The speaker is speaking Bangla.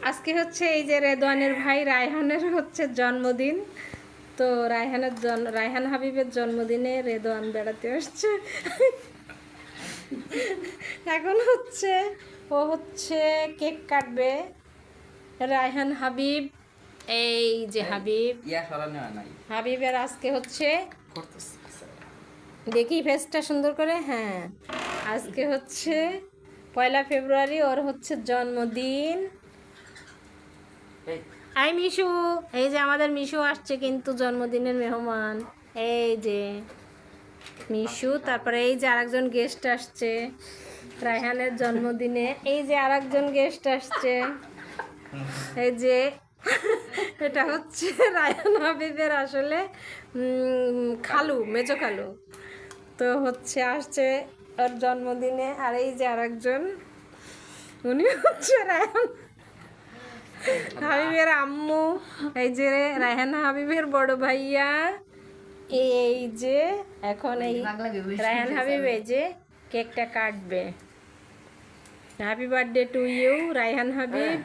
আজকে হচ্ছে এই যে রেদওয়ানের ভাই রায়হানের হচ্ছে জন্মদিন। তো রায়হান হাবিবের জন্মদিনে রেদওয়ান বেড়াতে আসছে। এখন হচ্ছে ও হচ্ছে কেক কাটবে। রায়হান হাবিব, এই যে হাবিব, হাবিবের আজকে হচ্ছে দেখি ফেসটা সুন্দর করে, হ্যাঁ আজকে হচ্ছে 1 ফেব্রুয়ারি, ওর হচ্ছে জন্মদিন। আই মিশু, এই যে আমাদের মিশু আসছে কিন্তু জন্মদিনের মেহমান, এই যে মিশু। তারপরে এই যে আরেকজন গেস্ট আসছে রায়হানের জন্মদিনে, এই যে আরেকজন গেস্ট আসছে, এই যে এটা হচ্ছে রায়হান হাবিবের আসলে খালু, মেজো খালু। তো হচ্ছে আসছে ওর জন্মদিনে। আর এই যে আরেকজন, উনি হচ্ছে রায়হান হাবিবের আম্মু, এই যে রায়হান হাবিবের বড় ভাইয়া। এই যে এখন এই রায়হান হাবিব এই যে কেকটা কাটবে। Happy birthday to you Raihan Habib.